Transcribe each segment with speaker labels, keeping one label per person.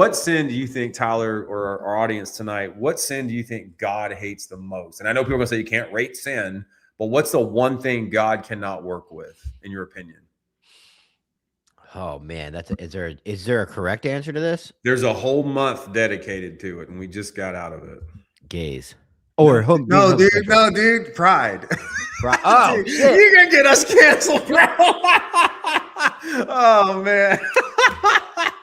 Speaker 1: What sin do you think, Tyler, or our audience tonight, what sin do you think God hates the most? And I know people are going to say you can't rate sin, but what's the one thing God cannot work with, in your opinion?
Speaker 2: Oh man, is there a correct answer to this?
Speaker 1: There's a whole month dedicated to it, and we just got out of it.
Speaker 2: Gays.
Speaker 1: No,
Speaker 2: Or being
Speaker 1: no, dude,
Speaker 2: homosexual.
Speaker 1: no, dude, pride.
Speaker 2: Oh
Speaker 1: Dude,
Speaker 2: shit.
Speaker 1: you're gonna get us canceled, bro. Oh man.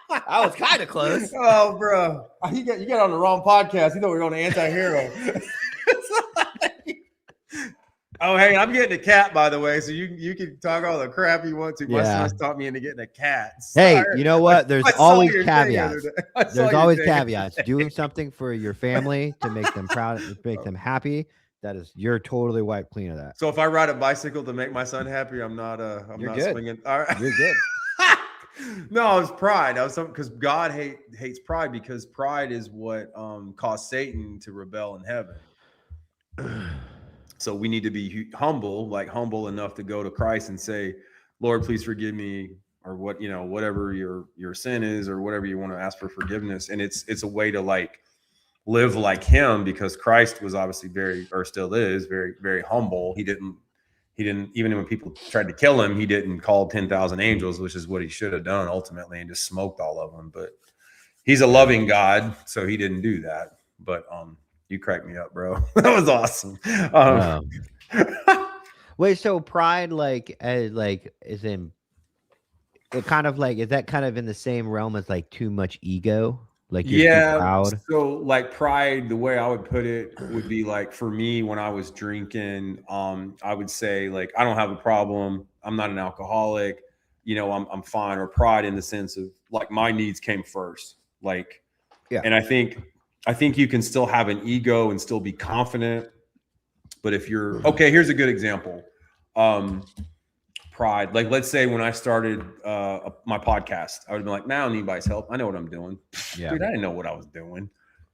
Speaker 2: I was kind of close.
Speaker 1: Oh, bro. You got on the wrong podcast. You thought we were on anti-hero. Oh, hey, I'm getting a cat, by the way, so you can talk all the crap you want to. My son's taught me into getting a cat.
Speaker 2: Hey, you know what? There's always caveats. There's always caveats.
Speaker 1: Today.
Speaker 2: Doing something for your family to make them proud, make them happy. You're totally wiped clean of that.
Speaker 1: So if I ride a bicycle to make my son happy, I'm not
Speaker 2: good.
Speaker 1: swinging. All right.
Speaker 2: You're good.
Speaker 1: No, it's pride. I was because God hates pride, because pride is what caused Satan to rebel in heaven. So we need to be humble enough to go to Christ and say, Lord, please forgive me, or whatever your sin is, or whatever you want to ask for forgiveness. And it's a way to live like him, because Christ was obviously still is very, very humble. He didn't, even when people tried to kill him, he didn't call 10,000 angels, which is what he should have done ultimately, and just smoked all of them. But he's a loving God, so he didn't do that. But you cracked me up, bro. That was awesome.
Speaker 2: Wait, so pride, is in it kind of is that kind of in the same realm as too much ego? Like you're too proud?
Speaker 1: So pride, the way I would put it would be for me, when I was drinking, I would say I don't have a problem. I'm not an alcoholic. I'm fine. Or pride in the sense of my needs came first.
Speaker 2: Yeah.
Speaker 1: And I think you can still have an ego and still be confident. But if you're okay, here's a good example. Pride. Let's say when I started my podcast, I would have been man, I don't need anybody's help. I know what I'm doing.
Speaker 2: Yeah.
Speaker 1: Dude, I didn't know what I was doing.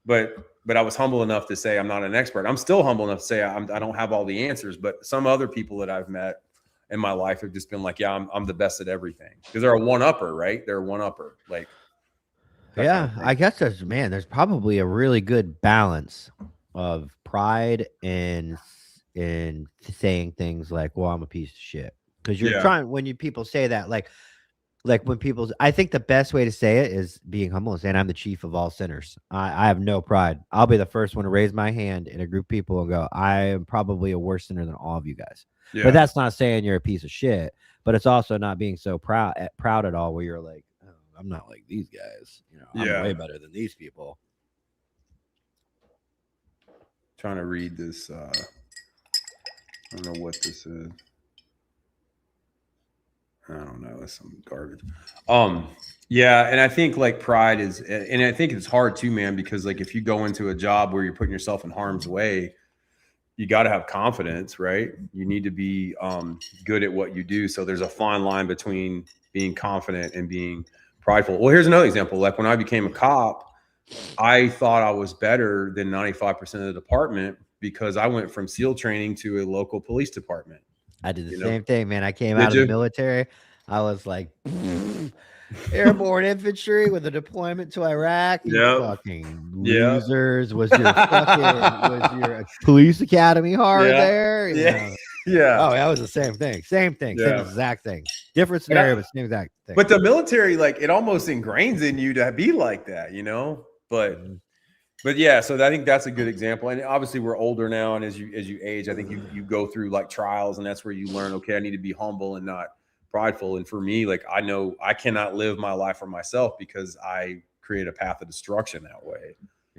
Speaker 1: But I was humble enough to say I'm not an expert. I'm still humble enough to say I don't have all the answers. But some other people that I've met in my life have just been yeah, I'm the best at everything. Because they're a one-upper, right? They're a one-upper.
Speaker 2: Yeah, I guess there's probably a really good balance of pride and saying things well, I'm a piece of shit. Because you're trying, when people say that, when people, I think the best way to say it is being humble and saying I'm the chief of all sinners. I have no pride. I'll be the first one to raise my hand in a group of people and go, I am probably a worse sinner than all of you guys. Yeah. But that's not saying you're a piece of shit, but it's also not being so proud at all, where you're oh, I'm not like these guys. I'm way better than these people.
Speaker 1: Trying to read this. I don't know what this is. I don't know. It's some garbage. Yeah. And I think pride is, and I think it's hard too, man, because if you go into a job where you're putting yourself in harm's way, you got to have confidence, right? You need to be good at what you do. So there's a fine line between being confident and being prideful. Well, here's another example. When I became a cop, I thought I was better than 95% of the department because I went from SEAL training to a local police department.
Speaker 2: I did the same thing, man. I came out of the military. I was airborne infantry with a deployment to Iraq. You fucking losers. Was your police academy hard there?
Speaker 1: Yeah.
Speaker 2: Oh, that was the same thing. Same thing. Same exact thing. Different scenario, but same exact thing.
Speaker 1: But the military, it almost ingrains in you to be like that, But yeah, so I think that's a good example. And obviously we're older now, and as you age, I think you go through trials, and that's where you learn, okay, I need to be humble and not prideful. And for me, I know I cannot live my life for myself because I create a path of destruction that way.